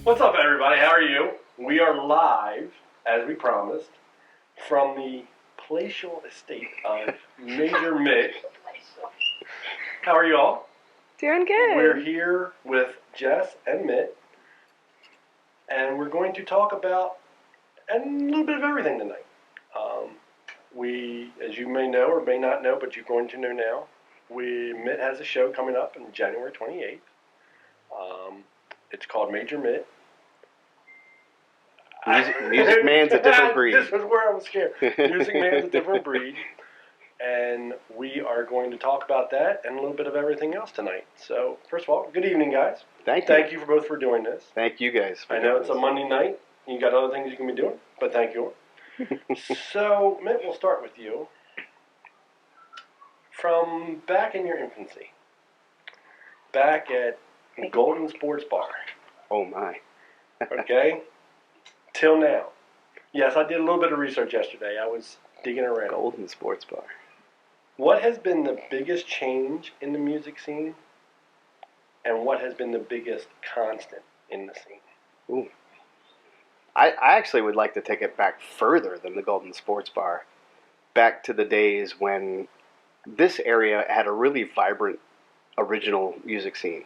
What's up, everybody? How are you? We are live, as we promised, from the palatial estate of Major Mick. How are you all? Doing good. We're here with Jess and Mitt, and we're going to talk about a little bit of everything tonight. We, as you may know or may not know, but you're going to know now, Mitt has a show coming up on January 28th. It's called Major Mitt. Music Man's a different breed. This was where I was scared. Music Man's a different breed. And we are going to talk about that and a little bit of everything else tonight. So, first of all, good evening, guys. Thank you both for doing this. Thank you guys. I know it's a Monday night. You got other things you can be doing, but thank you. So, Mitt, we'll start with you. From back in your infancy, back at Golden Sports Bar. Oh, my. Okay? Till now. Yes, I did a little bit of research yesterday. I was digging around. Golden Sports Bar. What has been the biggest change in the music scene? And what has been the biggest constant in the scene? Ooh. I actually would like to take it back further than the Golden Sports Bar. Back to the days when this area had a really vibrant original music scene.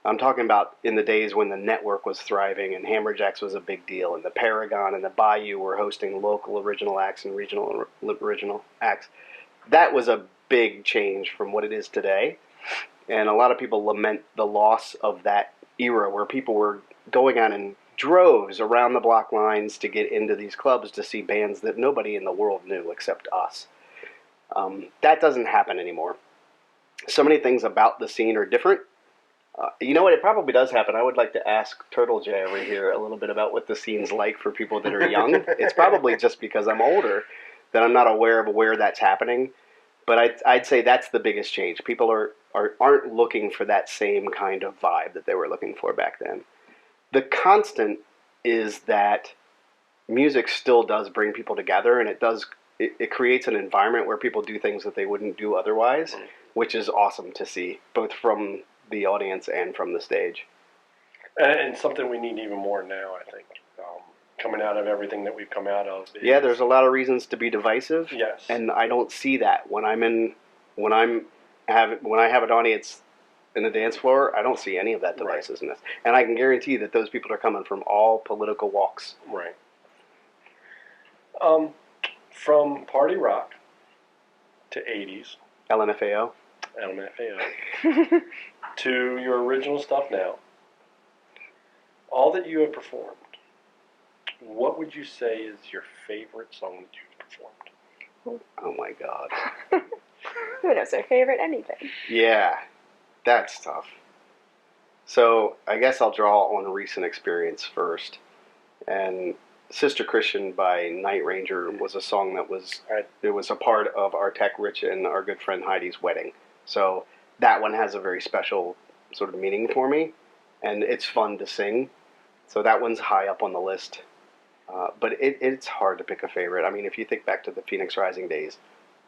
I'm talking about in the days when the network was thriving and Hammerjacks was a big deal and the Paragon and the Bayou were hosting local original acts and regional original acts. That was a big change from what it is today. And a lot of people lament the loss of that era where people were going out in droves around the block lines to get into these clubs to see bands that nobody in the world knew except us. That doesn't happen anymore. So many things about the scene are different. You know what? It probably does happen. I would like to ask Turtljay over here a little bit about what the scene's like for people that are young. It's probably just because I'm older that I'm not aware of where that's happening. But I'd say that's the biggest change. People aren't looking for that same kind of vibe that they were looking for back then. The constant is that music still does bring people together, and it creates an environment where people do things that they wouldn't do otherwise, which is awesome to see, both from the audience and from the stage. And something we need even more now, I think, coming out of everything that we've come out of. Yeah, there's a lot of reasons to be divisive. Yes. And I don't see that when I have an audience in the dance floor. I don't see any of that divisiveness, right. And I can guarantee that those people are coming from all political walks. Right. From party rock to 80s. LMFAO. To your original stuff now, all that you have performed, what would you say is your favorite song that you've performed? Oh my God. Who knows their favorite anything? Yeah, that's tough. So I guess I'll draw on recent experience first. And Sister Christian by Night Ranger was a song that was a part of our tech Rich and our good friend Heidi's wedding. So that one has a very special sort of meaning for me, and it's fun to sing. So that one's high up on the list. But it's hard to pick a favorite. I mean, if you think back to the Phoenix Rising days,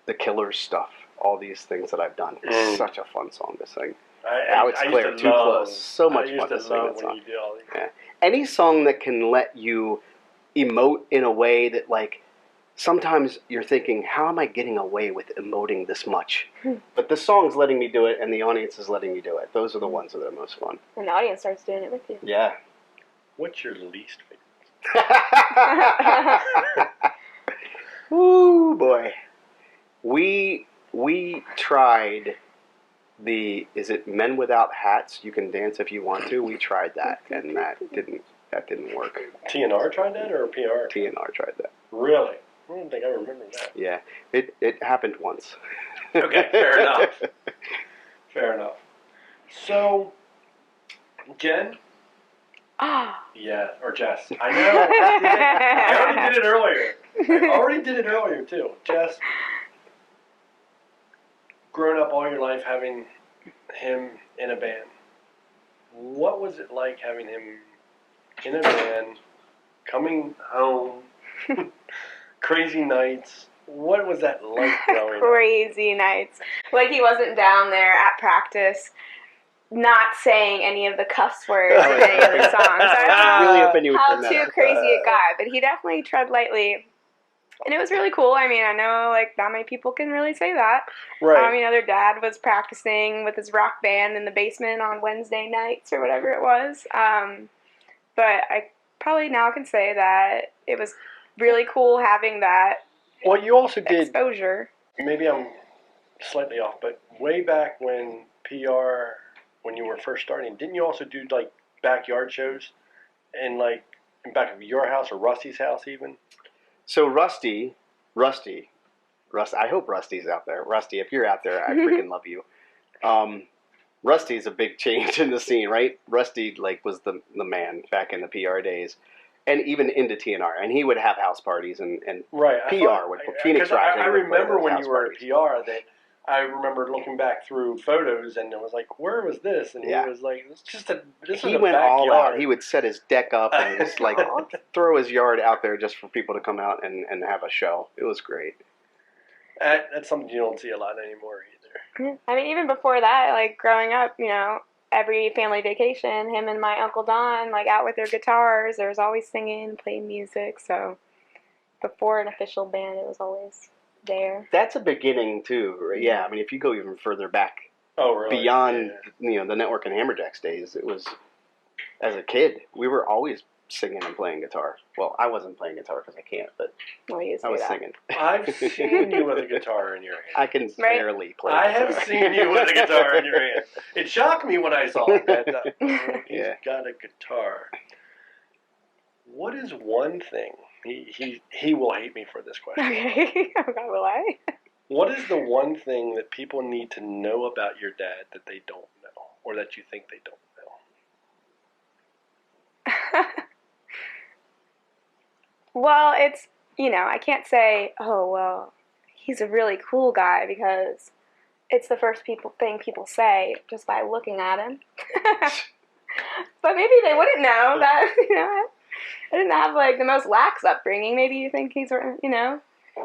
the Killers stuff, all these things that I've done, it's such a fun song to sing. Alex Clare, Too Close, so much fun to sing that song. Yeah. Any song that can let you emote in a way that, like, sometimes you're thinking, how am I getting away with emoting this much? But the song's letting me do it, and the audience is letting me do it. Those are the ones that are most fun. And the audience starts doing it with you. Yeah. What's your least favorite? Ooh, boy. We tried is it Men Without Hats? You Can Dance If You Want To? We tried that, and that didn't work. TNR tried that, or PR? TNR tried that. Really? I don't think I remember that. Yeah, it happened once. Okay, fair enough. Fair enough. So, Jen? Yeah, or Jess. I know. I already did it earlier. Too. Jess, growing up all your life having him in a band, what was it like having him in a band, coming home, crazy nights? What was that like growing up? Crazy nights. Like, he wasn't down there at practice not saying any of the cuss words in any of the songs. I don't know really hoping you would how turn that too up. crazy it got, but he definitely tread lightly. And it was really cool. I mean, I know, like, not many people can really say that. Right. You know, their dad was practicing with his rock band in the basement on Wednesday nights or whatever it was. But I probably now can say that it was really cool having that Well, you also did, exposure. maybe I'm slightly off, but way back when when you were first starting, didn't you also do, like, backyard shows in, like, in back of your house or Rusty's house even? So Rusty, I hope Rusty's out there. Rusty, if you're out there, I freaking love you. Rusty's a big change in the scene, right? Rusty, like, was the man back in the PR days, and even into TNR, and he would have house parties and Right. PR would Phoenix Rising. I would play remember those when house you were parties. at PR that I remember looking back through photos and it was like, where was this? And Yeah. he was like, this He is a went backyard. all out. He would set his deck up and just like throw his yard out there just for people to come out and have a show. It was great. That's something you don't see a lot anymore either. I mean, even before that, like, growing up, you know, every family vacation, him and my Uncle Don, like, out with their guitars, there was always singing, playing music, so before an official band, it was always there. That's a beginning too, right? Yeah. I mean, if you go even further back Oh, really? beyond the Network and Hammerjacks days, it was, as a kid, we were always singing and playing guitar. Well, I wasn't playing guitar because I can't, but Well, you I was say that. singing. I've seen you with a guitar in your hand. I can Right. barely play I guitar. have seen you with a guitar in your hand. It shocked me when I saw it. He's Yeah. got a guitar. What is one thing? He will hate me for this question. Okay. Oh, God, will I? What is the one thing that people need to know about your dad that they don't know, or that you think they don't know? Well, it's, you know, I can't say, oh, well, he's a really cool guy, because it's the first thing people say just by looking at him. But maybe they wouldn't know that, you know, I didn't have, like, the most lax upbringing. Maybe you think he's, you know,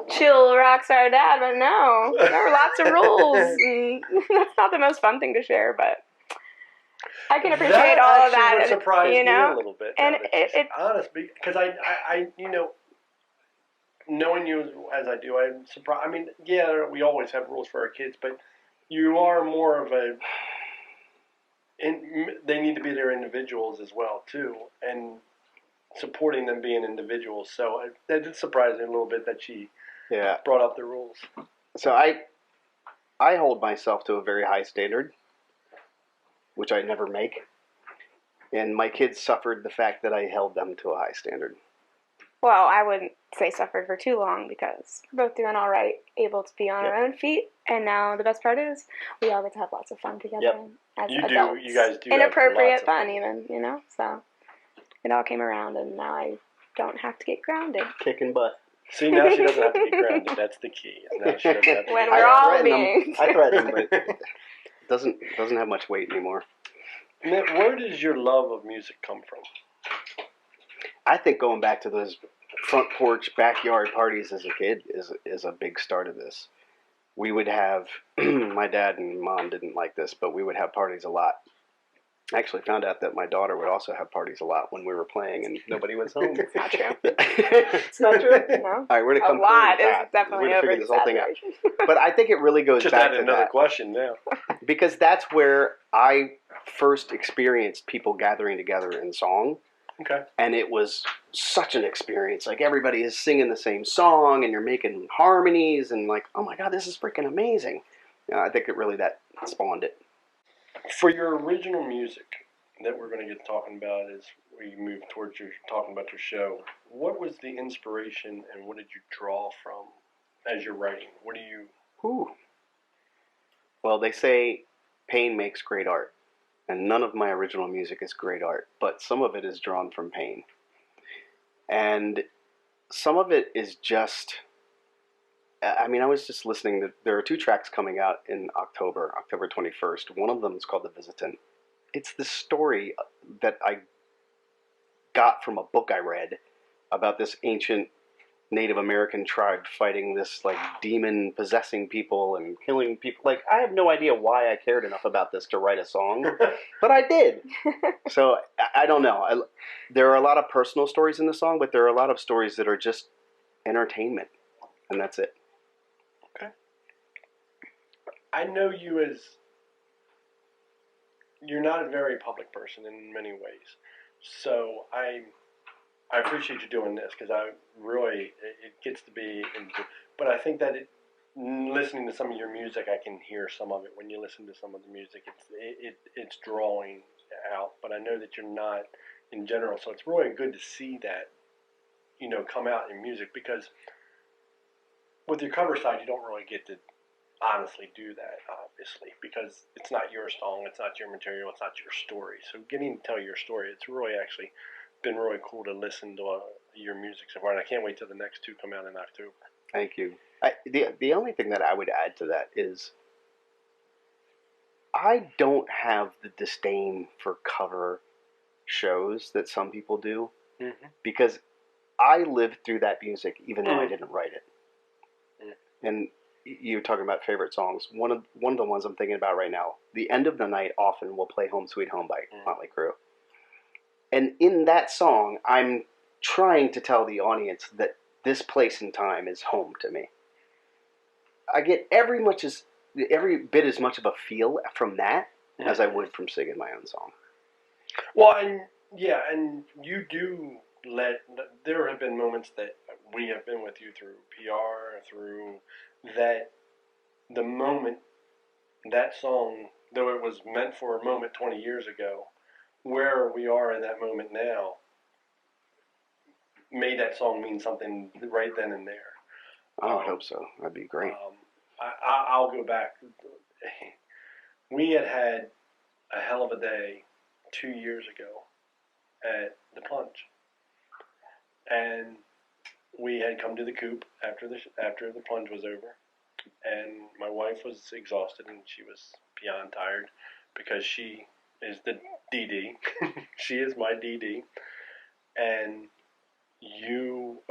chill rock star dad, but no, there were lots of rules, and that's not the most fun thing to share, but I can appreciate all of that. Would surprise you know, me a little bit. and it honest, because I you know, knowing you as I do, I'm surprised. I mean, yeah, we always have rules for our kids, but you are more of a. They need to be their individuals as well too, and supporting them being individuals. So that did surprise me a little bit that she brought up the rules. So I hold myself to a very high standard, which I never make. And my kids suffered the fact that I held them to a high standard. Well, I wouldn't say suffered for too long, because we're both doing all right, able to be on our own feet, and now the best part is we all get to have lots of fun together as adults. You guys do. Inappropriate fun, even, you know. So it all came around, and now I don't have to get grounded. Kicking butt. See, now she doesn't have to be grounded. That's the key. Now she doesn't have to When be we're grounded. all being. I threaten them, but it doesn't have much weight anymore. Where does your love of music come from? I think going back to those front porch backyard parties as a kid is a big start of this. We would have my dad and mom didn't like this, but we would have parties a lot. I actually found out that my daughter would also have parties a lot when we were playing and nobody was home. It's not true. It's not true. No. All right, we're gonna come A lot clean, is Pat. definitely We're gonna over figure this whole thing out. exaggeration. But I think it really goes Just back add to another that. question now. Because that's where I first experienced people gathering together in song. Okay. And it was such an experience. Like, everybody is singing the same song and you're making harmonies and like, oh my God, this is freaking amazing. I think it really that spawned it. For your original music that we're going to get talking about as we move towards your talking about your show, what was the inspiration and what did you draw from as you're writing? What do you... Ooh. Well, they say pain makes great art. And none of my original music is great art, but some of it is drawn from pain. And some of it is just, I mean, I was just listening to, there are 2 tracks coming out in October 21st. One of them is called The Visitant. It's the story that I got from a book I read about this ancient Native American tribe fighting this like demon possessing people and killing people. Like, I have no idea why I cared enough about this to write a song, but I did. So I don't know. There are a lot of personal stories in the song, but there are a lot of stories that are just entertainment, and that's it. Okay. I know you as you're not a very public person in many ways, so I appreciate you doing this because I really it gets to be, but I think that listening to some of your music, I can hear some of it. When you listen to some of the music, it's drawing out. But I know that you're not in general, so it's really good to see that come out in music because with your cover side, you don't really get to honestly do that, obviously, because it's not your song, it's not your material, it's not your story. So getting to tell your story, it's really actually been really cool to listen to your music so far, and I can't wait till the next two come out in October. Thank you. The only thing that I would add to that is I don't have the disdain for cover shows that some people do, because I lived through that music even though I didn't write it. And you're talking about favorite songs. One of the ones I'm thinking about right now, The End of the Night often will play Home Sweet Home by Motley Crue. And in that song, I'm trying to tell the audience that this place and time is home to me. I get every bit as much of a feel from that as I would from singing my own song. Well, and you do there have been moments that we have been with you through PR, through that, the moment, that song, though it was meant for a moment 20 years ago, where we are in that moment now, made that song mean something right then and there. I hope so. That'd be great. I'll go back. We had a hell of a day 2 years ago at the Plunge, and we had come to the Coop after the Plunge was over, and my wife was exhausted and she was beyond tired because she is the DD. She is my DD, and you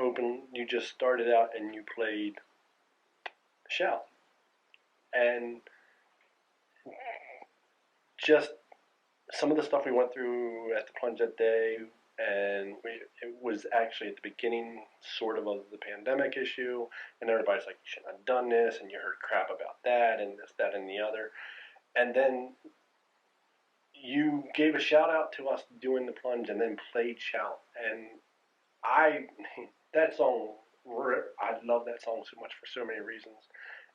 just started out and you played Shout. And just some of the stuff we went through at the Plunge that day, and it was actually at the beginning sort of the pandemic issue, and everybody's like, you shouldn't have done this, and you heard crap about that, and this, that, and the other. And then you gave a shout out to us doing the Plunge and then played Shout. And that song, I love that song so much for so many reasons.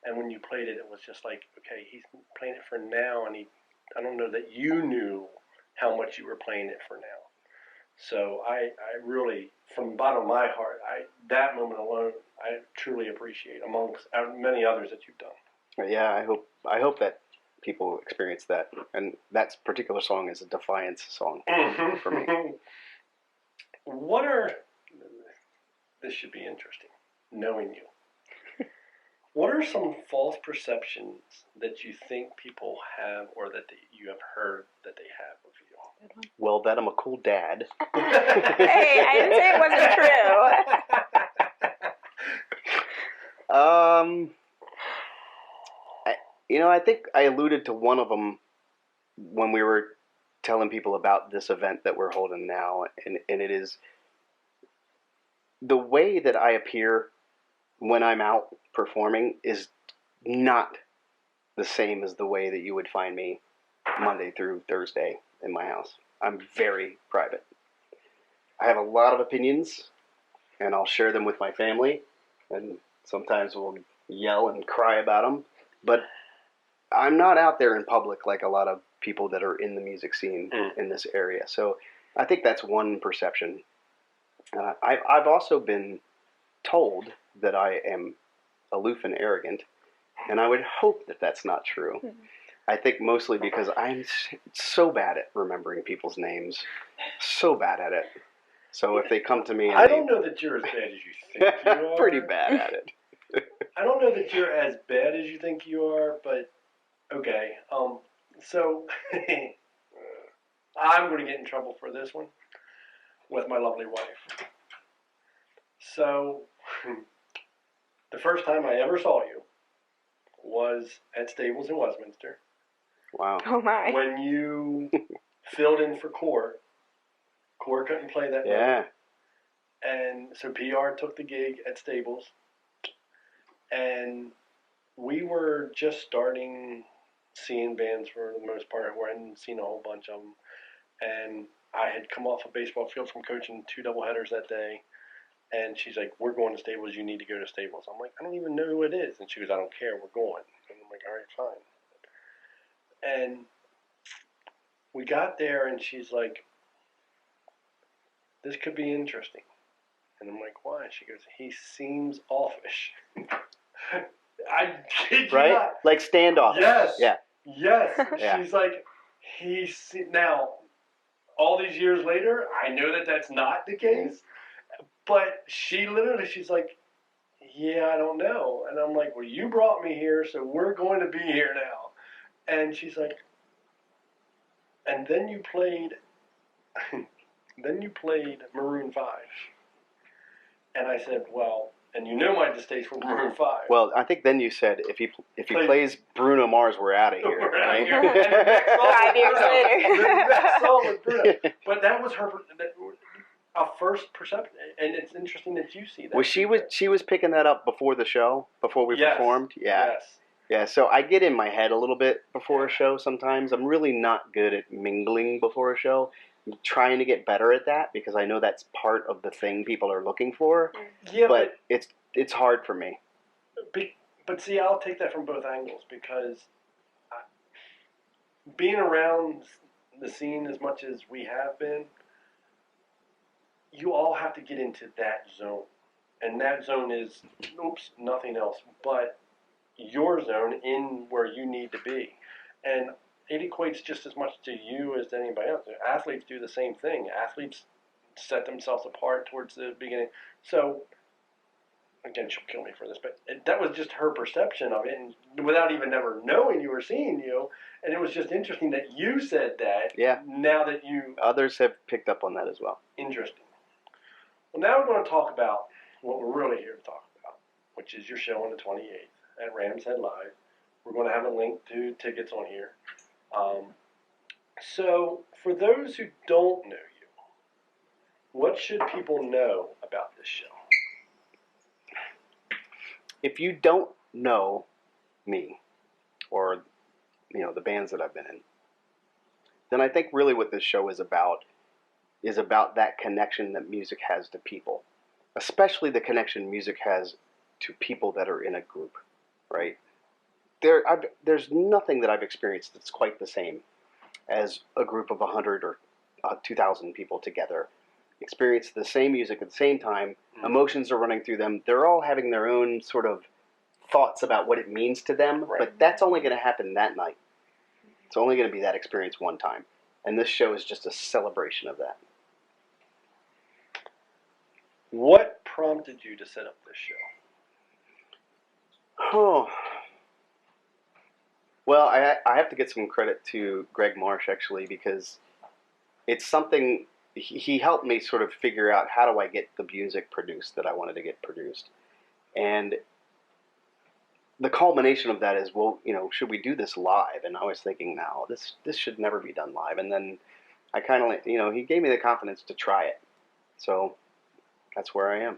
And when you played it, it was just like, okay, he's playing it for now, and I don't know that you knew how much you were playing it for now. So I really, from the bottom of my heart, that moment alone, I truly appreciate amongst many others that you've done. Yeah, I hope that people experience that, and that particular song is a defiance song for me. This should be interesting, knowing you. What are some false perceptions that you think people have, or that you have heard that they have of you? Well, that I'm a cool dad. Hey, I didn't say it wasn't true. I think I alluded to one of them when we were telling people about this event that we're holding now, and it is the way that I appear when I'm out performing is not the same as the way that you would find me Monday through Thursday in my house. I'm very private. I have a lot of opinions, and I'll share them with my family, and sometimes we'll yell and cry about them, but I'm not out there in public like a lot of people that are in the music scene in this area. So I think that's one perception. I've also been told that I am aloof and arrogant, and I would hope that that's not true. I think mostly because I'm so bad at remembering people's names, so bad at it. So if they come to me and I don't know that you're as bad as you think you are. Pretty bad at it. I don't know that you're as bad as you think you are, but okay. So I'm going to get in trouble for this one with my lovely wife. So the first time I ever saw you was at Stables in Westminster. Wow. Oh my. When you filled in for Core. Core couldn't play that night. Yeah. And so PR took the gig at Stables. And we were just starting seeing bands for the most part. We hadn't seen a whole bunch of them. And I had come off a baseball field from coaching 2 doubleheaders that day. And she's like, we're going to Stables. You need to go to Stables. I'm like, I don't even know who it is. And she goes, I don't care. We're going. And I'm like, all right, fine. And we got there, and she's like, this could be interesting. And I'm like, why? She goes, he seems offish. I kid you Right? not. Like standoff. Yes. Yeah. Yes. Yeah. She's like, now, all these years later, I know that that's not the case. But she's like, yeah, I don't know. And I'm like, well, you brought me here, so we're going to be here now. And she's like, and then you played Maroon 5. And I said, well, and you know my distaste for Maroon 5. Well, I think then you said if he plays Bruno Mars, we're out of here. We're out Right? of here. And the next song 5 years was Bruno. later. The next song was Bruno. But that was a first perception, and it's interesting that you see that. Was she was picking that up before the show, before we Yes. performed? Yeah. Yes. Yeah, so I get in my head a little bit before a show sometimes. I'm really not good at mingling before a show. I'm trying to get better at that because I know that's part of the thing people are looking for. Yeah, But it's hard for me. but see, I'll take that from both angles because being around the scene as much as we have been, you all have to get into that zone. And that zone is, nothing else but your zone in where you need to be. And it equates just as much to you as to anybody else. Athletes do the same thing. Athletes set themselves apart towards the beginning. So, again, she'll kill me for this, but that was just her perception of it, and without even ever knowing you or seeing you. And it was just interesting that you said that. Yeah. Now that you... Others have picked up on that as well. Interesting. Well, now we're going to talk about what we're really here to talk about, which is your show on the 28th at Rams Head Live. We're going to have a link to tickets on here. So, for those who don't know you, what should people know about this show? If you don't know me or the bands that I've been in, then I think really what this show is about that connection that music has to people, especially the connection music has to people that are in a group, right? There's nothing that I've experienced that's quite the same as a group of 100 or 2,000 people together experience the same music at the same time. Emotions are running through them. They're all having their own sort of thoughts about what it means to them, Right. but that's only going to happen that night. It's only going to be that experience one time. And this show is just a celebration of that. What prompted you to set up this show? Oh. Well, I have to get some credit to Greg Marsh, actually, because it's something, he helped me sort of figure out how do I get the music produced that I wanted to get produced. And the culmination of that is, well, should we do this live? And I was thinking, no, this should never be done live. And then I kind of, he gave me the confidence to try it. So that's where I am.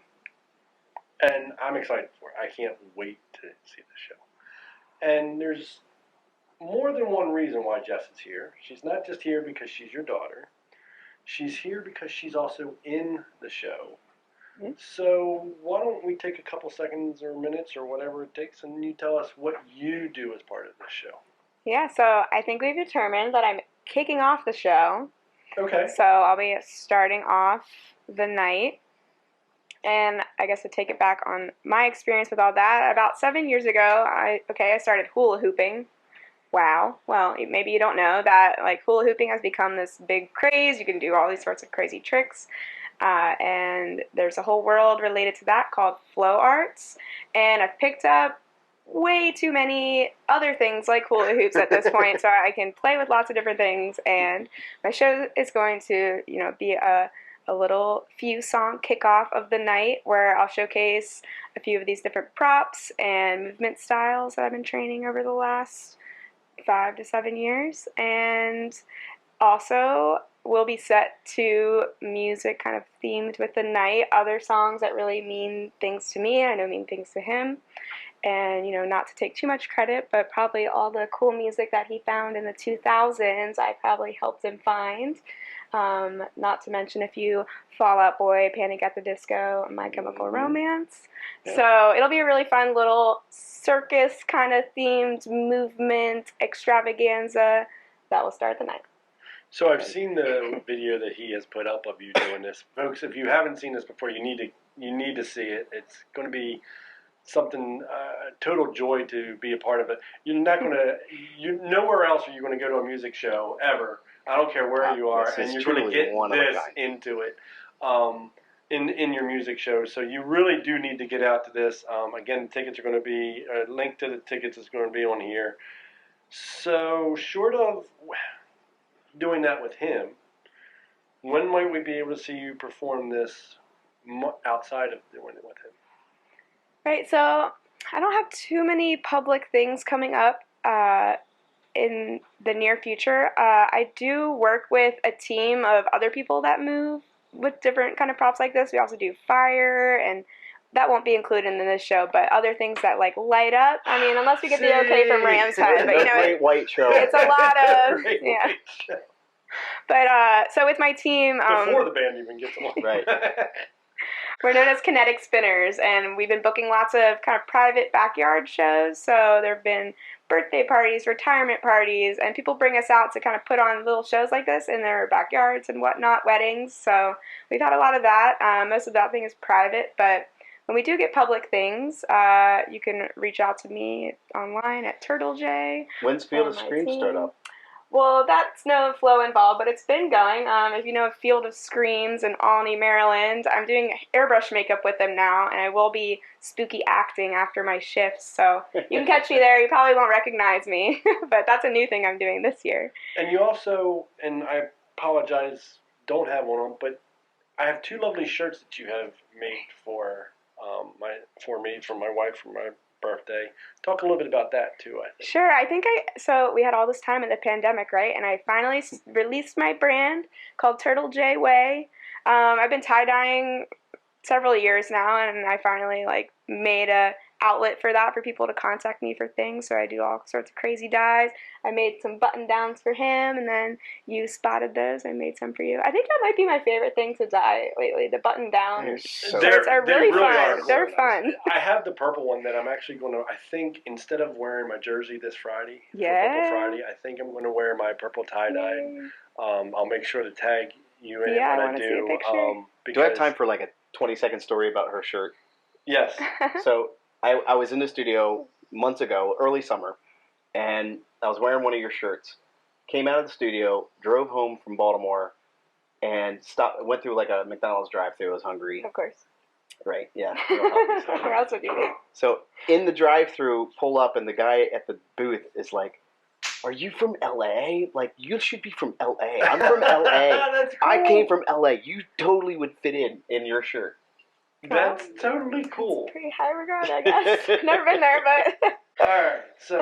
And I'm excited for it. I can't wait to see the show. And there's more than one reason why Jess is here. She's not just here because she's your daughter. She's here because she's also in the show. Mm-hmm. So why don't we take a couple seconds or minutes or whatever it takes, and you tell us what you do as part of this show. Yeah, so I think we've determined that I'm kicking off the show. Okay. So I'll be starting off the night. And I guess to take it back on my experience with all that, about 7 years ago, I started hula hooping. Wow. Well, maybe you don't know that hula hooping has become this big craze. You can do all these sorts of crazy tricks. And there's a whole world related to that called flow arts. And I've picked up way too many other things like hula hoops at this point, so I can play with lots of different things. And my show is going to, be a a little few song kickoff of the night where I'll showcase a few of these different props and movement styles that I've been training over the last 5 to 7 years. And also, we'll be set to music kind of themed with the night, other songs that really mean things to me, I know mean things to him. And, not to take too much credit, but probably all the cool music that he found in the 2000s, I probably helped him find. Not to mention a few Fall Out Boy, Panic at the Disco, My Chemical Romance. Yeah. So it'll be a really fun little circus kind of themed movement extravaganza that will start the night. So I've seen the video that he has put up of you doing this. Folks, if you haven't seen this before, you need to see it. It's going to be something, total joy to be a part of it. You're not going to, nowhere else are you going to go to a music show ever. I don't care where you are, and you're going to get this into it in your music shows. So you really do need to get out to this. Again, tickets are going to be, a link to the tickets is going to be on here. So short of doing that with him, when might we be able to see you perform this outside of doing it with him? Right, so I don't have too many public things coming up in the near future. I do work with a team of other people that move with different kind of props like this. We also do fire, and that won't be included in this show, but other things that like light up. I mean, unless we get the okay from Ram's head, but Great White Show. It's a lot of But so with my team, before the band even gets along, right. We're known as Kinetic Spinners, and we've been booking lots of kind of private backyard shows. So there have been birthday parties, retirement parties, and people bring us out to kind of put on little shows like this in their backyards and whatnot, weddings. So we've had a lot of that. Most of that thing is private, but when we do get public things, you can reach out to me online at Turtljay. When's Field of Scream start up? Well, that's no flow involved, but it's been going. If you know Field of Screams in Albany, Maryland, I'm doing airbrush makeup with them now, and I will be spooky acting after my shifts. So you can catch me there. You probably won't recognize me, but that's a new thing I'm doing this year. And you also, and I apologize, don't have one on, but I have two lovely shirts that you have made for me, for my wife, for my birthday. Talk a little bit about that too, I think. Sure. So we had all this time in the pandemic, right? And I finally released my brand called Turtljay Way. I've been tie-dyeing several years now, and I finally made a outlet for that, for people to contact me for things. So I do all sorts of crazy dyes. I made some button downs for him, and then you spotted those. I made some for you. I think that might be my favorite thing to dye lately, the button down shirts are really fun. They're fun. I have the purple one that I'm actually going to, I think instead of wearing my jersey this Friday, for Purple Friday, I think I'm going to wear my purple tie-dye. I'll make sure to tag you in it when I do. See a picture. Do I have time for a 20-second story about her shirt? Yes. So I was in the studio months ago, early summer, and I was wearing one of your shirts. Came out of the studio, drove home from Baltimore, and went through a McDonald's drive-thru. I was hungry. Of course. Right, yeah. Where else would you be? So in the drive-thru, pull up, and the guy at the booth is like, "Are you from L.A.? You should be from L.A. I'm from L.A. That's cool. I came from L.A. You totally would fit in your shirt." That's totally cool. Pretty high regard, I guess. Never been there, but... Alright, so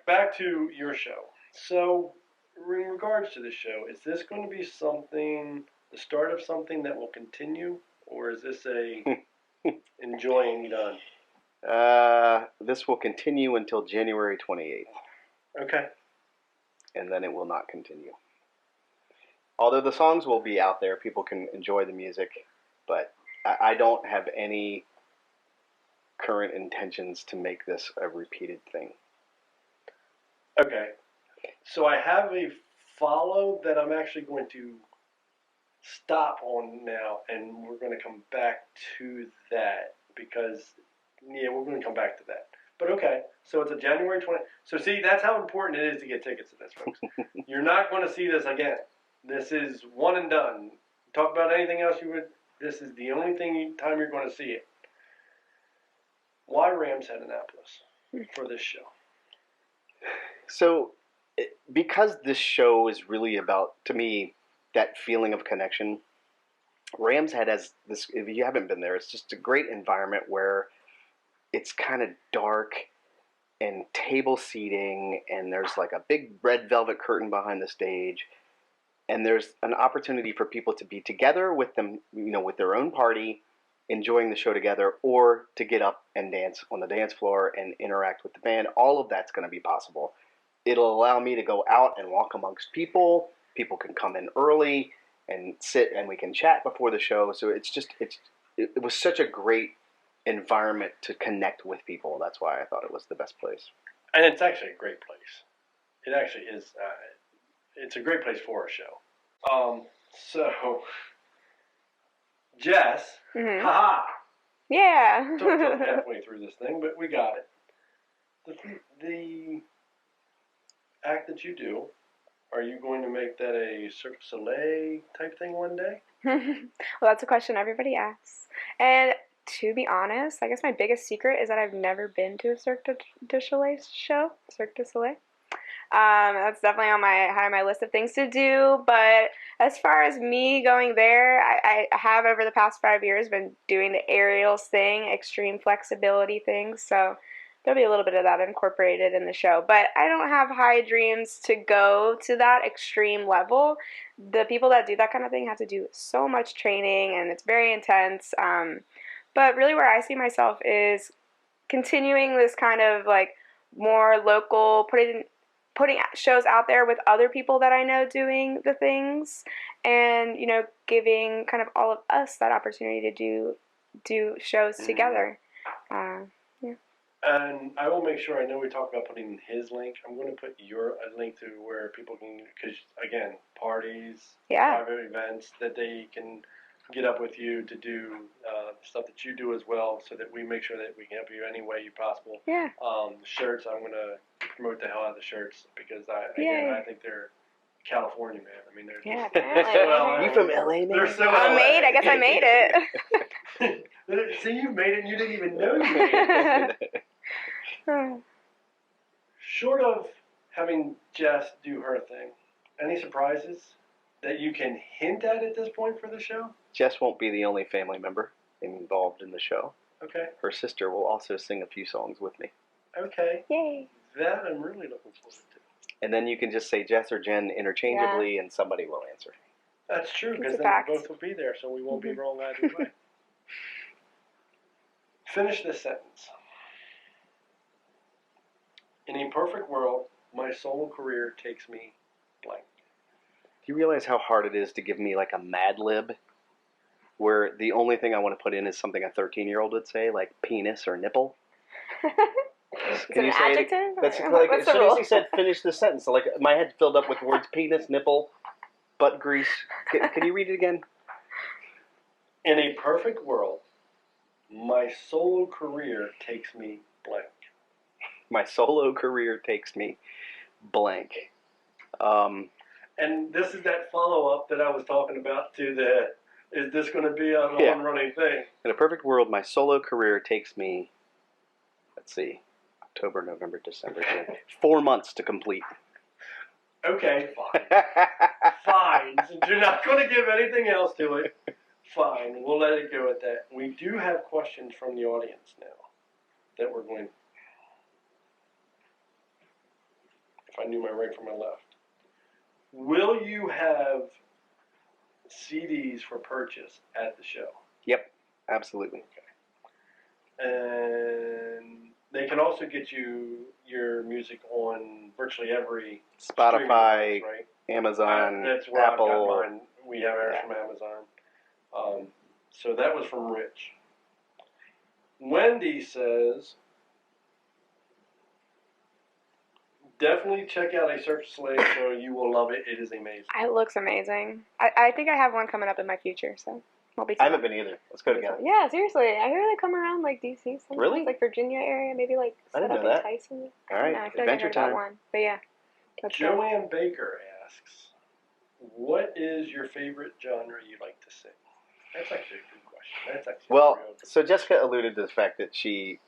back to your show. So, in regards to the show, is this going to be the start of something that will continue, or is this a enjoying done? This will continue until January 28th. Okay. And then it will not continue. Although the songs will be out there, people can enjoy the music, but I don't have any current intentions to make this a repeated thing. Okay. So I have a follow that I'm actually going to stop on now, and we're going to come back to that because, we're going to come back to that. But okay, so it's a January 20th. So see, that's how important it is to get tickets to this, folks. You're not going to see this again. This is one and done. Talk about anything else this is the only time you're going to see it. Why Rams Head for this show? So, because this show is really about, to me, that feeling of connection, Ram's Head has this. If you haven't been there, it's just a great environment where it's kind of dark and table seating, and there's like a big red velvet curtain behind the stage, and there's an opportunity for people to be together with them, with their own party, enjoying the show together, or to get up and dance on the dance floor and interact with the band. All of that's going to be possible. It'll allow me to go out and walk amongst people. People can come in early and sit, and we can chat before the show. So it was such a great environment to connect with people. That's why I thought it was the best place. And it's actually a great place. It actually is. It's a great place for a show. So, Jess, Mm-hmm. haha, Yeah. took us halfway through this thing, but we got it. The act that you do, are you going to make that a Cirque du Soleil type thing one day? Well, that's a question everybody asks. And to be honest, I guess my biggest secret is that I've never been to a Cirque du Soleil show. Cirque du Soleil. That's definitely on high on my list of things to do. But as far as me going there, I have over the past 5 years been doing the aerials thing, extreme flexibility things. So there'll be a little bit of that incorporated in the show. But I don't have high dreams to go to that extreme level. The people that do that kind of thing have to do so much training, and it's very intense. But really where I see myself is continuing this kind of like more local, putting shows out there with other people that I know doing the things, and giving kind of all of us that opportunity to do shows together. Yeah. And I will make sure, I know we talked about putting his link. I'm going to put a link to where people can, because again, parties, private events, that they can get up with you to do stuff that you do as well, so that we make sure that we can help you any way possible. Yeah. Shirts, I'm going to promote the hell out of the shirts, because I think they're California, man. I mean, they're just apparently. so You from LA, man? They're so I made it. See, you made it and you didn't even know you made it. Short of having Jess do her thing, any surprises that you can hint at this point for the show? Jess won't be the only family member involved in the show. Okay. Her sister will also sing a few songs with me. Okay. Yay. That I'm really looking forward to. And then you can just say Jess or Jen interchangeably, and somebody will answer. That's true, because then both will be there, so we won't be wrong either way. Finish this sentence. In a perfect world, my solo career takes me blank. Do you realize how hard it is to give me like a Mad Lib, where the only thing I want to put in is something a 13-year-old would say, like penis or nipple? Can you say adjective? That's like as soon as he said finish the sentence, so like my head filled up with words penis, nipple, butt grease. Can you read it again? In a perfect world, my solo career takes me blank. My solo career takes me blank. And this is that follow-up that I was talking about to the, is this going to be a long-running thing? In a perfect world, my solo career takes me, let's see, October, November, December, January, 4 months to complete. Okay, fine. Fine. Since you're not going to give anything else to it, fine. We'll let it go at that. We do have questions from the audience now that we're going. If I knew my right from my left. Will you have CDs for purchase at the show? Yep, absolutely. Okay. And they can also get you your music on virtually every Spotify, service, right? Amazon, that's where Apple. I've got mine. We have ours from Amazon. So that was from Rich. Wendy says, definitely check out a Cirque du Soleil show. You will love it. It is amazing. It looks amazing. I think I have one coming up in my future, so we'll be. I haven't been either. Let's go together. Yeah, seriously. I hear they come around like DC sometimes, Really? like Virginia area, maybe like set up in Tyson. All right, I feel adventure like I heard time. about one, but yeah. Joanne Baker asks, what is your favorite genre you like to sing? That's actually a good question. That's actually Well, real good. so Jessica alluded to the fact that she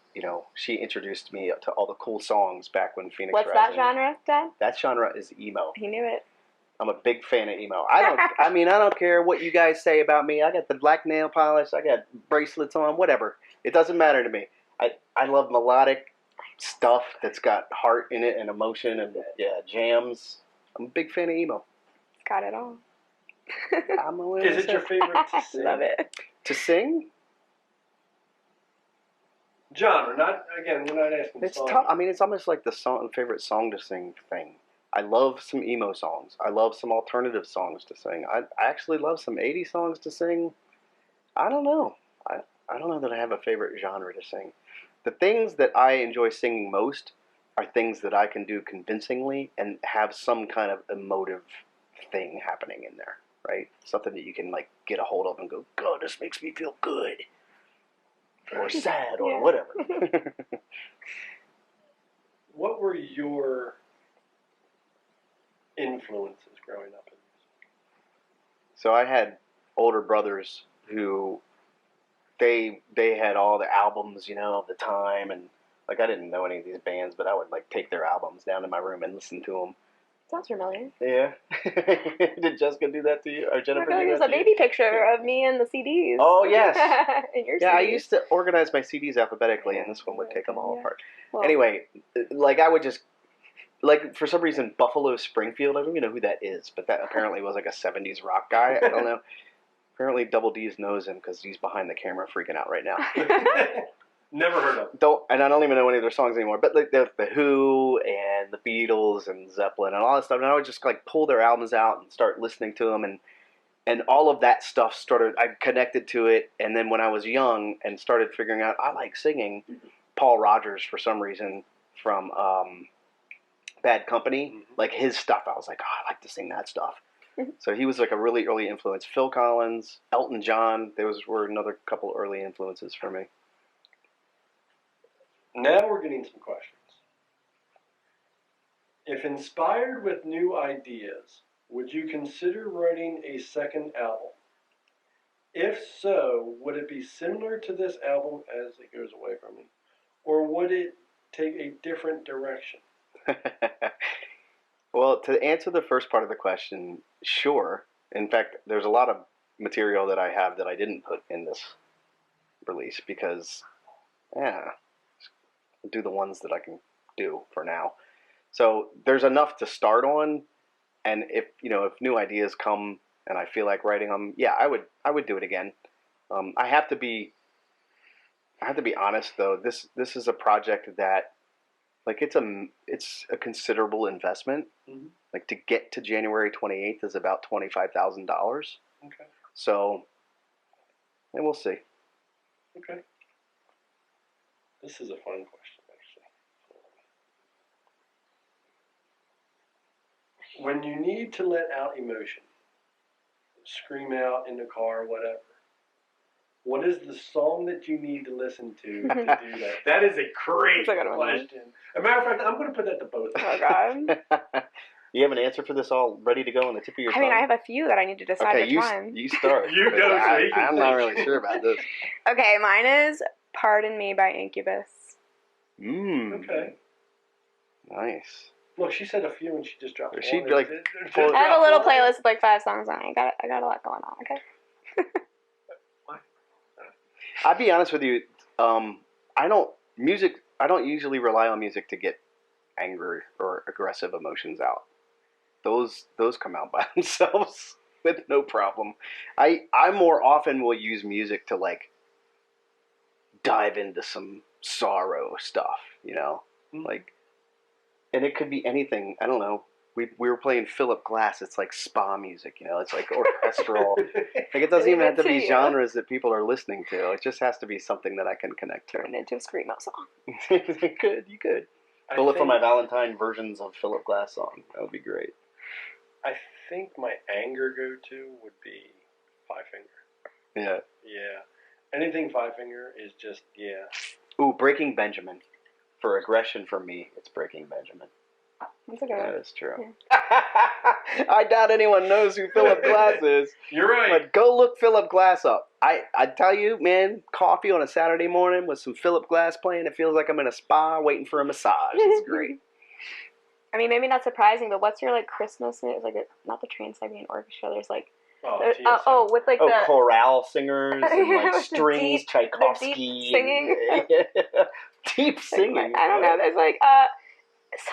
introduced me to all the cool songs back when Phoenix What's Rising. that genre, Dad? That genre is emo. He knew it. I'm a big fan of emo. I don't care what you guys say about me. I got the black nail polish. I got bracelets on. Whatever. It doesn't matter to me. I love melodic stuff that's got heart in it and emotion and jams. I'm a big fan of emo. Got it all. Is it your favorite to sing? Love it. To sing? Genre, not again. We're not asking. It's song. tough. I mean, it's almost like the favorite song to sing thing. I love some emo songs. I love some alternative songs to sing. I actually love some 80s songs to sing. I don't know. I don't know that I have a favorite genre to sing. The things that I enjoy singing most are things that I can do convincingly and have some kind of emotive thing happening in there, right? Something that you can like get a hold of and go, God, this makes me feel good. Or sad or whatever. What were your influences growing up in music? So I had older brothers who they had all the albums, of the time, and like I didn't know any of these bands, but I would like take their albums down to my room and listen to them. Sounds familiar. Yeah. Did Jessica do that to you? Or Jennifer do that to you? There's a baby picture of me and the CDs. Oh, yes. In your Yeah, CDs. I used to organize my CDs alphabetically, and this one would take them all apart. Well, Anyway, like I would just, like for some reason, Buffalo Springfield, I don't even know who that is, but that apparently was like a 70s rock guy. I don't know. Apparently Double D's knows him because he's behind the camera freaking out right now. Never heard of them. And I don't even know any of their songs anymore. But like the Who and the Beatles and Zeppelin and all that stuff. And I would just like pull their albums out and start listening to them, and all of that stuff started. I connected to it, and then when I was young and started figuring out I like singing, Paul Rogers for some reason from Bad Company, like his stuff. I was like, oh, I like to sing that stuff. So he was like a really early influence. Phil Collins, Elton John. Those were another couple early influences for me. Now we're getting some questions. If inspired with new ideas, would you consider writing a second album? If so, would it be similar to this album as it goes away from me? Or would it take a different direction? Well, to answer the first part of the question, sure. In fact, there's a lot of material that I have that I didn't put in this release because, do the ones that I can do for now. So there's enough to start on, and if new ideas come and I feel like writing them, I would do it again. I have to be honest though. This is a project that, like, it's a considerable investment. Mm-hmm. Like to get to January 28th is about $25,000. Okay. So, and we'll see. Okay. This is a fun question, actually. When you need to let out emotion, scream out in the car, whatever, what is the song that you need to listen to do that? That is a great question. As a matter of fact, I'm going to put that to both of you. Oh, God. You have an answer for this all ready to go on the tip of your tongue? I mean, I have a few that I need to decide which one. You start. You go, I'm not really sure about this. Okay, mine is Pardon Me by Incubus. Okay. Nice. Look, she said a few and she just dropped one. She'd be like, I have a little playlist with like 5 songs on it. I got a lot going on, okay? I'll be honest with you. I don't usually rely on music to get anger or aggressive emotions out. Those come out by themselves with no problem. I more often will use music to like dive into some sorrow stuff, like, and it could be anything. I don't know. We were playing Philip Glass. It's like spa music, it's like orchestral. Like it doesn't even have to be genres that people are listening to. It just has to be something that I can connect to. Turn it into a screamo song. You could. Pull it from my Valentine versions of Philip Glass song. That would be great. I think my anger go-to would be Five Finger. Yeah. Yeah. Anything Five Finger is just, Ooh, Breaking Benjamin. For aggression for me, it's Breaking Benjamin. That's a good one. That is true. Yeah. I doubt anyone knows who Philip Glass is. You're right. But go look Philip Glass up. I tell you, man, coffee on a Saturday morning with some Philip Glass playing, it feels like I'm in a spa waiting for a massage. It's great. I mean, maybe not surprising, but what's your like Christmas music? Like, not the Trans-Siberian Orchestra. There's like, with like the chorale singers and like with the strings, deep- Tchaikovsky, the deep singing. deep singing. I don't know. There's like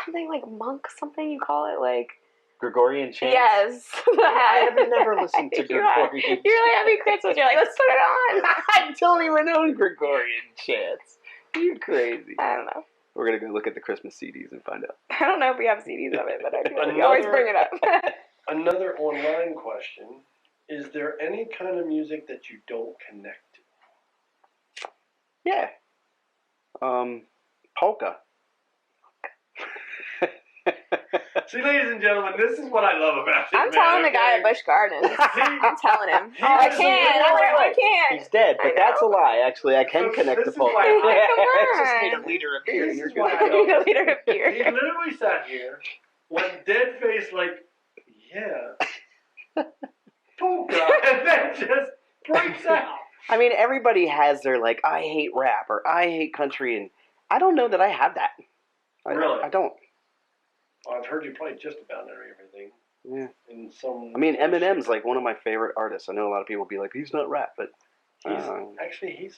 something like monk, something you call it, like Gregorian chants. yes. I have never listened to Gregorian. You're like every Christmas, you're like, let's put it on. I don't even know Gregorian chants. You're crazy. I don't know. We're gonna go look at the Christmas CDs and find out. I don't know if we have CDs of it, but I feel like we always bring it up. Another online question: is there any kind of music that you don't connect to? Yeah. Polka. See, ladies and gentlemen, this is what I love about this. I'm telling the guy at Busch Gardens. I'm telling him. I can't. He's dead, but that's a lie. Actually, I can connect to polka. I just need Come a liter of beer. This You're is good. why I need a liter of beer. He literally sat here, went dead face like, yeah, polka, and then just breaks out. I mean, everybody has their like, I hate rap or I hate country, and I don't know that I have that. Really? I don't. Well, I've heard you play just about everything. Yeah. In some. I mean, Eminem's like one of my favorite artists. I know a lot of people be like, he's not rap, but He's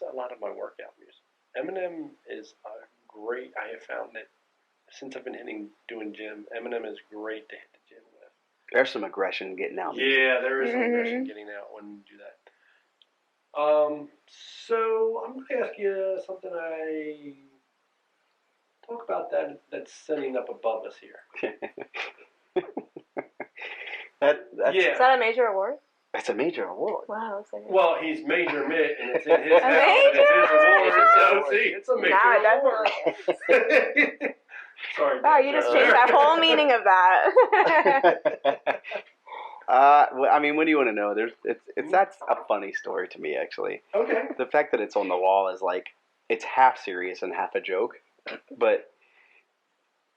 a lot of my workout music. Eminem is a great. I have found that since I've been doing gym, Eminem is great to hit the gym with. there's some aggression getting out. Yeah, there is some aggression getting out when you do that. So I'm going to ask you something. I talk about that's sitting up above us here. That's, Is that a major award? That's a major award. Wow, looks like it. Well, he's Major Mitt, and it's in his A house, and major? it's his award. So see, it's a major Now award. it definitely is. Sorry. Wow, you just changed that whole meaning of that. I mean, what do you want to know? That's a funny story to me, actually. Okay. The fact that it's on the wall is like, it's half serious and half a joke. But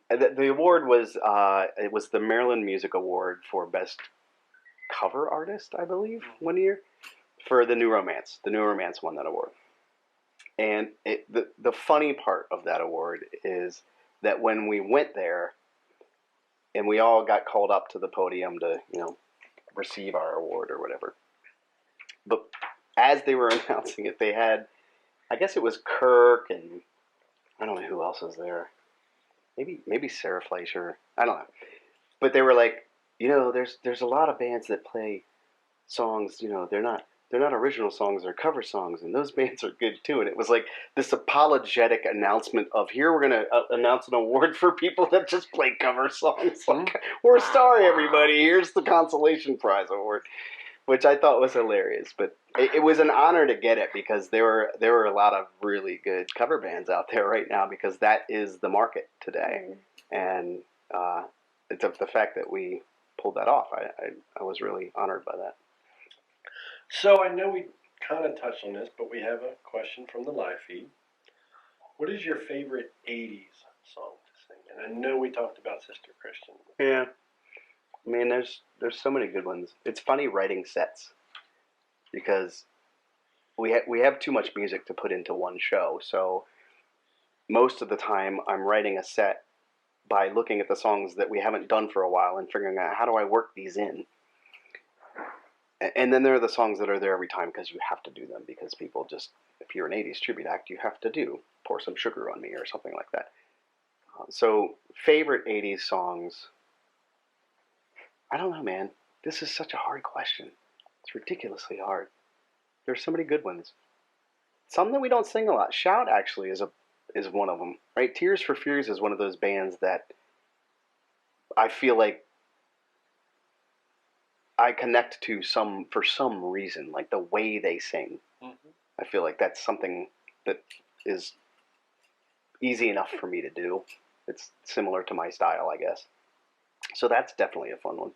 the award was, it was the Maryland Music Award for Best Cover Artist, I believe, one year, for The New Romance. The New Romance won that award. And the funny part of that award is that when we went there, and we all got called up to the podium to, receive our award or whatever. But as they were announcing it, they had, I guess it was Kirk and I don't know who else was there. Maybe Sarah Fleischer. I don't know. But they were like, there's a lot of bands that play songs, they're not original songs, they're cover songs, and those bands are good too. And it was like this apologetic announcement of, here we're going to announce an award for people that just play cover songs. Like, we're sorry, everybody, here's the consolation prize award, which I thought was hilarious. But it was an honor to get it because there were a lot of really good cover bands out there right now, because that is the market today. And it's the fact that we pulled that off. I was really honored by that. So I know we kind of touched on this, but we have a question from the live feed. What is your favorite 80s song to sing? And I know we talked about Sister Christian. Yeah. I mean, there's so many good ones. It's funny writing sets because we have too much music to put into one show. So most of the time I'm writing a set by looking at the songs that we haven't done for a while and figuring out, how do I work these in? And then there are the songs that are there every time because you have to do them, because people just, if you're an 80s tribute act, you have to do Pour Some Sugar on Me or something like that. So favorite 80s songs, I don't know, man. This is such a hard question. It's ridiculously hard. There's so many good ones. Some that we don't sing a lot. Shout actually is one of them, right? Tears for Fears is one of those bands that I feel like I connect to for some reason, like the way they sing. Mm-hmm. I feel like that's something that is easy enough for me to do. It's similar to my style, I guess. So that's definitely a fun one.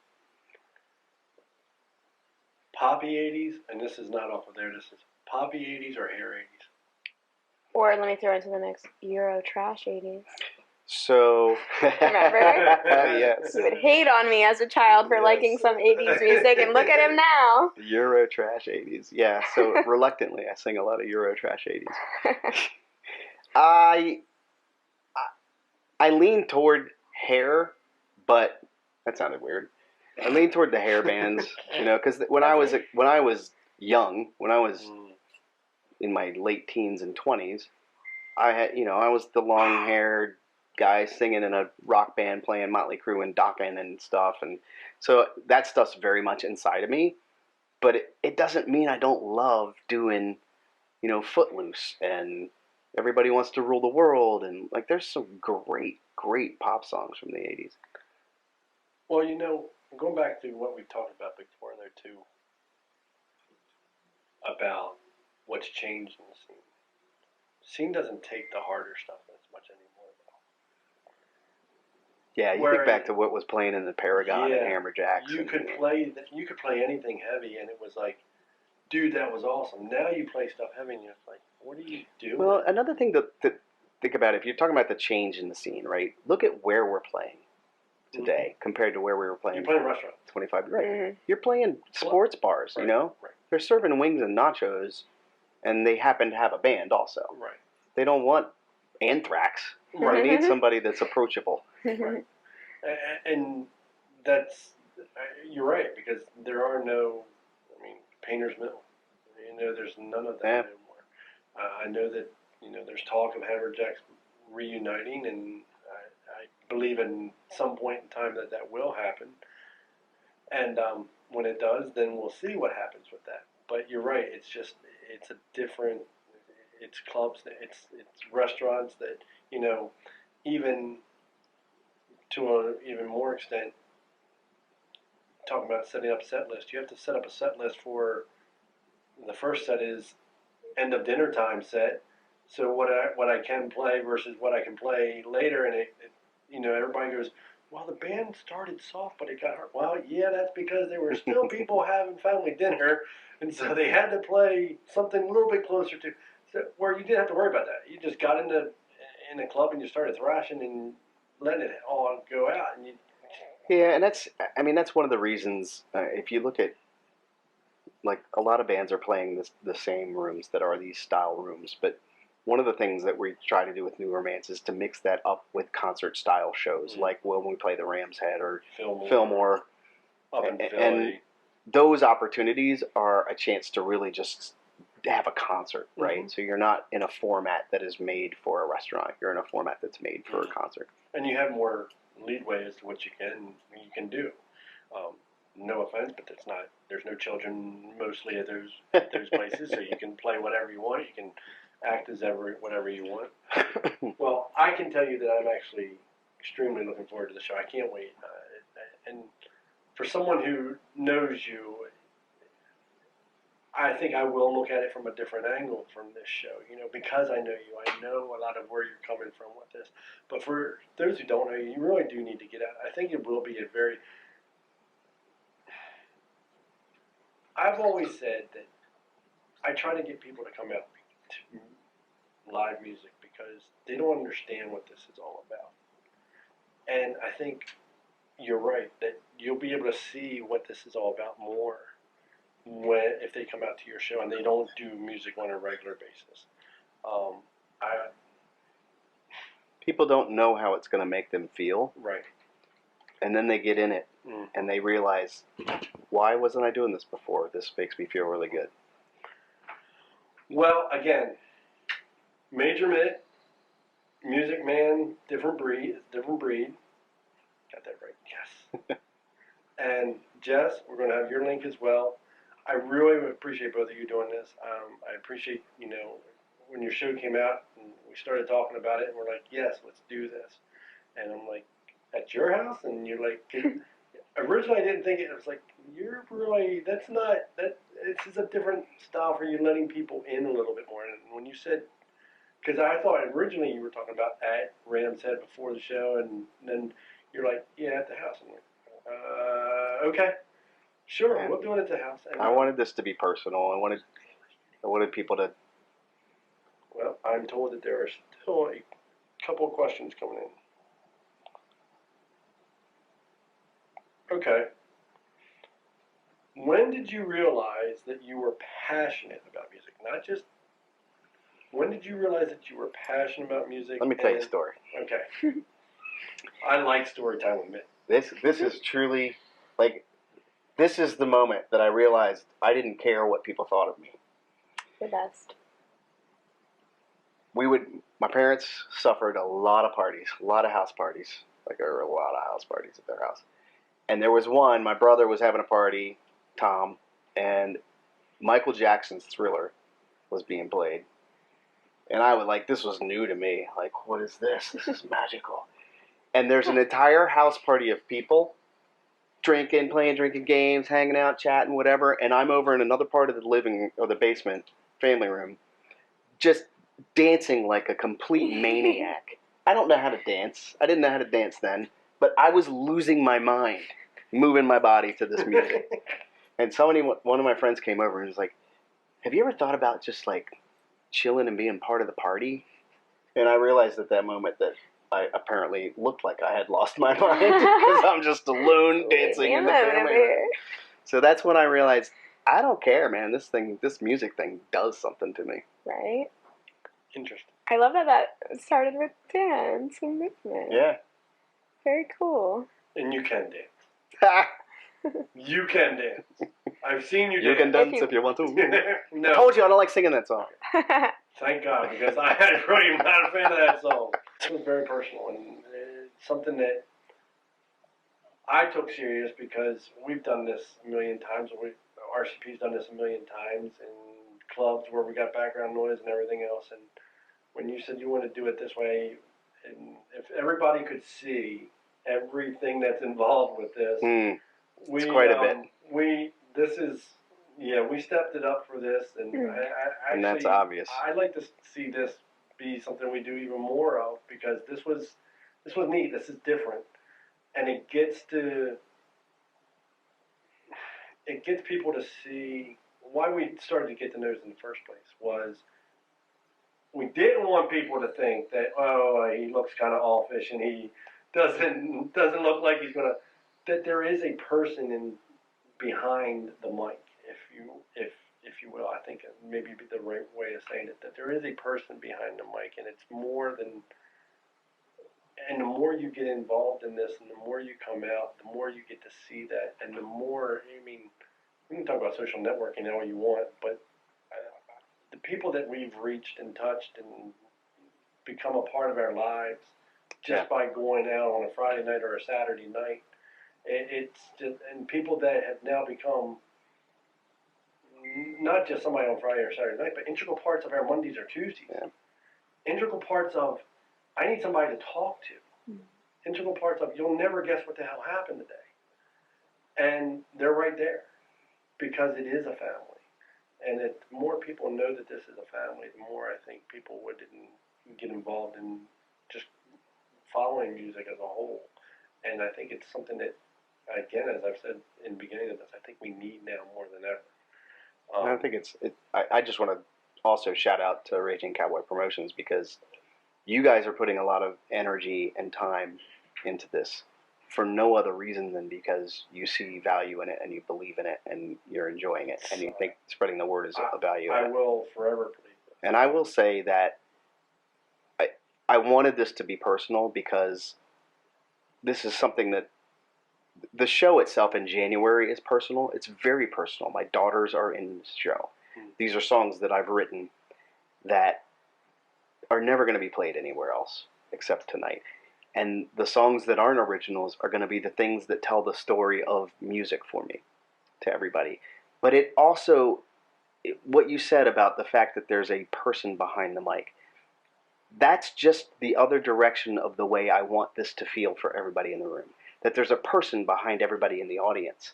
Poppy 80s, and this is not off of there, this is poppy 80s or hair 80s? Or let me throw into the mix, Euro trash 80s. So, remember? Yes. You would hate on me as a child for liking some 80s music, and look at him now. Euro trash 80s. Yeah, so reluctantly, I sing a lot of Euro trash 80s. I lean toward hair But that sounded weird. I lean toward the hair bands, because when I was young, when I was in my late teens and 20s, I had, I was the long-haired guy singing in a rock band, playing Motley Crue and Dokken and stuff, and so that stuff's very much inside of me. But it doesn't mean I don't love doing, Footloose and Everybody Wants to Rule the World, and like there's some great, great pop songs from the '80s. Well, going back to what we've talked about before there too, about what's changed in the scene. Scene doesn't take the harder stuff as much anymore, though. Yeah, you think back to what was playing in the Paragon and Hammerjacks. You could play anything heavy, and it was like, dude, that was awesome. Now you play stuff heavy, and you're like, what are you doing? Well, another thing to think about, if you're talking about the change in the scene, right? Look at where we're playing today compared to where we were playing. You're playing restaurants. 25 years. Right. You're playing sports bars, Right. Right. They're serving wings and nachos, and they happen to have a band also. Right. They don't want Anthrax. Right. They need somebody that's approachable. Right. And that's, you're right, because there are no, Painter's Mill. There's none of that anymore. I know that, there's talk of Hammerjacks reuniting, and I believe in some point in time that will happen. And when it does, then we'll see what happens with that. But you're right, it's a different, it's clubs, it's restaurants that, even to an even more extent, talking about setting up a set list, you have to set up a set list for, the first set is end of dinner time set. So what I can play versus what I can play later, and everybody goes, well, the band started soft, but it got hard. Well, yeah, that's because there were still people having family dinner, and so they had to play something a little bit closer to, where you didn't have to worry about that. You just got in the club and you started thrashing and letting it all go out, and Yeah, and that's one of the reasons. If you look at, like, a lot of bands are playing the same rooms that are these style rooms, but one of the things that we try to do with New Romance is to mix that up with concert style shows, like when we play the Ram's Head or Fillmore. Up in Philly. And those opportunities are a chance to really just have a concert, right? Mm-hmm. So you're not in a format that is made for a restaurant. You're in a format that's made for a concert. And you have more leadway as to what you can do. No offense, but there's no children mostly at those places, so you can play whatever you want. You can act as whatever you want. Well, I can tell you that I'm actually extremely looking forward to the show. I can't wait. And for someone who knows you, I think I will look at it from a different angle from this show, because I know you. I know a lot of where you're coming from with this. But for those who don't know you, you really do need to get out. I think it will be I've always said that I try to get people to come out to live music because they don't understand what this is all about. And I think you're right, that you'll be able to see what this is all about more if they come out to your show and they don't do music on a regular basis. People don't know how it's going to make them feel. Right. And then they get in it and they realize, why wasn't I doing this before? This makes me feel really good. Well, again, Major Mitt, Music Man, different breed. Got that right, yes. And Jess, we're going to have your link as well. I really appreciate both of you doing this. I appreciate, when your show came out and we started talking about it, and we're like, yes, let's do this. And I'm like, at your house? And you're like, originally I didn't think it. I was like, you're really, this is a different style for you, letting people in a little bit more. And when you said, because I thought originally you were talking about at Ram's Head before the show, and then you're like, yeah, at the house. I'm like, okay, sure, yeah. We'll do it at the house. And I wanted this to be personal. I wanted people to. Well, I'm told that there are still a couple of questions coming in. Okay. When did you realize that you were passionate about music? Not just, when did you realize that you were passionate about music? Let me tell you a story. Okay. I like story time with Mitt. This is truly, like, this is the moment that I realized I didn't care what people thought of me. The best. My parents suffered a lot of parties, a lot of house parties. Like, there were a lot of house parties at their house. And there was one, my brother was having a party, Tom, and Michael Jackson's Thriller was being played. And I was like, this was new to me. Like, what is this? This is magical. And there's an entire house party of people drinking games, hanging out, chatting, whatever. And I'm over in another part of the living or the basement family room, just dancing like a complete maniac. I don't know how to dance. I didn't know how to dance then, but I was losing my mind, moving my body to this music. And one of my friends came over and was like, have you ever thought about just like chilling and being part of the party? And I realized at that moment that I apparently looked like I had lost my mind because I'm just a loon dancing in the family room. So that's when I realized, I don't care, man. This music thing does something to me. Right? Interesting. I love that started with dance and movement. Yeah. Very cool. And you can dance. You can dance. I've seen you dance. You can dance if you want to. No. I told you I don't like singing that song. Thank God, because I am really not a fan of that song. It was very personal, and it's something that I took serious because we've done this a million times. RCP's done this a million times in clubs where we got background noise and everything else. And when you said you want to do it this way, and if everybody could see everything that's involved with this, it's quite a bit. We stepped it up for this, and and that's obvious. I'd like to see this be something we do even more of, because this was neat. This is different, and it gets people to see why we started to get to know in the first place. Was we didn't want people to think that, oh, he looks kind of offish and he doesn't look like he's gonna. That there is a person behind the mic, if you will. I think it maybe be the right way of saying it. That there is a person behind the mic, and it's more than. And the more you get involved in this, and the more you come out, the more you get to see that, and the more, I mean, we can talk about social networking all you want, but the people that we've reached and touched and become a part of our lives just by going out on a Friday night or a Saturday night, it's just, and people that have now become not just somebody on Friday or Saturday night, but integral parts of our Mondays or Tuesdays. Yeah. Integral parts of, I need somebody to talk to. Integral parts of, you'll never guess what the hell happened today. And they're right there because it is a family. And the more people know that this is a family, the more I think people would get involved in just following music as a whole. And I think it's something that, again, as I've said in the beginning of this, I think we need now more than ever. I think I just want to also shout out to Raging Cowboy Promotions, because you guys are putting a lot of energy and time into this for no other reason than because you see value in it and you believe in it and you're enjoying it and you think spreading the word is a value. I will forever believe it. And I will say that I wanted this to be personal because this is something that the show itself in January is personal. It's very personal. My daughters are in this show. These are songs that I've written that are never going to be played anywhere else except tonight. And the songs that aren't originals are going to be the things that tell the story of music for me, to everybody. But it also, what you said about the fact that there's a person behind the mic, that's just the other direction of the way I want this to feel for everybody in the room. That there's a person behind everybody in the audience.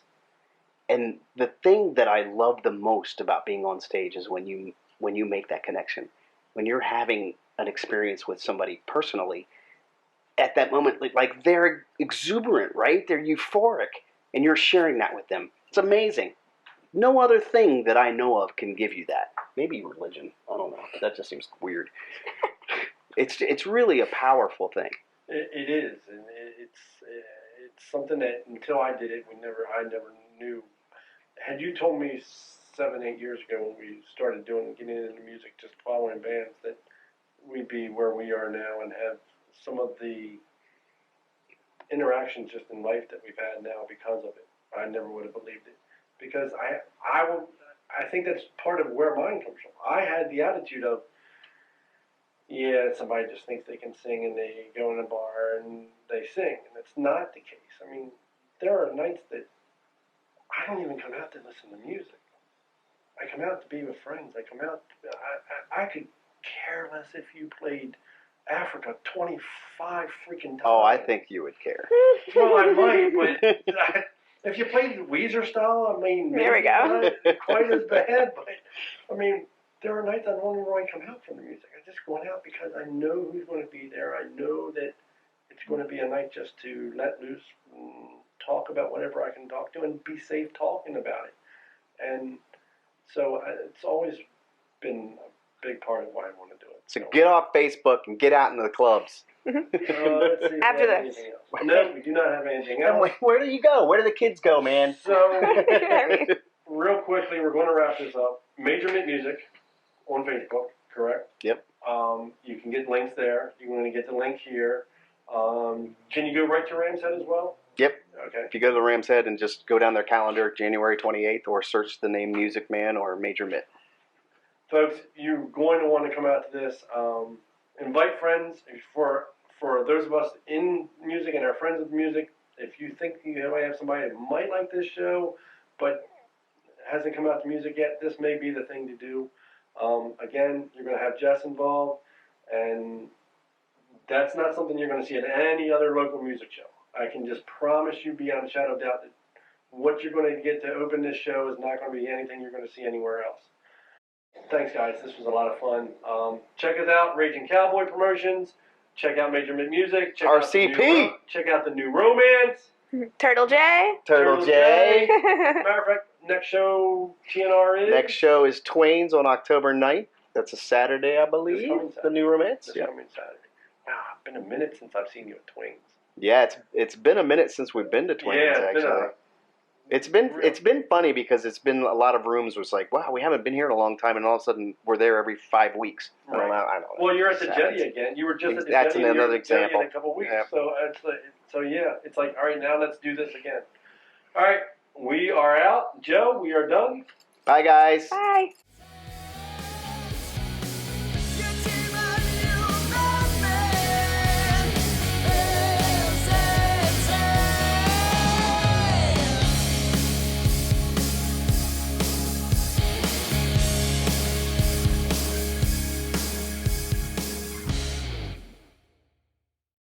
And the thing that I love the most about being on stage is when you make that connection. When you're having an experience with somebody personally, at that moment, like they're exuberant, right? They're euphoric, and you're sharing that with them. It's amazing. No other thing that I know of can give you that. Maybe religion. I don't know. That just seems weird. It's really a powerful thing. It is, and it's something that until I did it, I never knew. Had you told me 7-8 years ago when we started getting into music, just following bands, that we'd be where we are now and have some of the interactions just in life that we've had now because of it. I never would have believed it because I think that's part of where mine comes from. I had the attitude of, yeah, somebody just thinks they can sing and they go in a bar and they sing, and that's not the case. I mean, there are nights that I don't even come out to listen to music. I come out to be with friends. I come out. I could care less if you played Africa 25 freaking times. Oh, I think you would care. Well, I might, but if you played Weezer style, I mean, There we go. not quite as bad. But I mean, there are nights I don't even really come out from the music. I just go out because I know who's going to be there. I know that it's going to be a night just to let loose, and talk about whatever I can talk to, and be safe talking about it. And so it's always been a big part of why I want to do it. So get off Facebook and get out into the clubs. Let's see if we After have this. anything else. No, we do not have anything And else. where do you go? Where do the kids go, man? So, real quickly, we're going to wrap this up. Major Mint Music on Facebook, correct? Yep. You can get links there. You're going to get the link here. Can you go right to Ram's Head as well? Yep. Okay. If you go to the Ram's Head and just go down their calendar, January 28th, or search the name Music Man or Major Mitt. Folks, you're going to want to come out to this. Invite friends. For those of us in music and our friends with music, if you think you might have somebody that might like this show, but hasn't come out to music yet, this may be the thing to do. Again, you're going to have Jess involved, and that's not something you're going to see at any other local music show. I can just promise you beyond a shadow of doubt that what you're going to get to open this show is not going to be anything you're going to see anywhere else. Thanks, guys. This was a lot of fun. Check us out, Raging Cowboy Promotions. Check out Major Mint Music. Check RCP. Check out the new Romance. Turtljay. Turtljay. Matter of fact, next show TNR is? Next show is Twain's on October 9th. That's a Saturday, I believe. This coming The new Romance. This Yeah. coming Saturday. Wow, it's been a minute since I've seen you at Twain's. Yeah, it's been a minute since we've been to Twain's, Yeah, actually. It's been funny because it's been a lot of rooms was like, wow, we haven't been here in a long time, and all of a sudden we're there every 5 weeks. Right. I don't know. Well, you're at the Sad. Jetty again. You were just at the That's Jetty. And another you're at the Jetty example. in a couple weeks. Yeah. So yeah, it's like, all right, now let's do this again. All right, we are out. Joe, we are done. Bye, guys. Bye.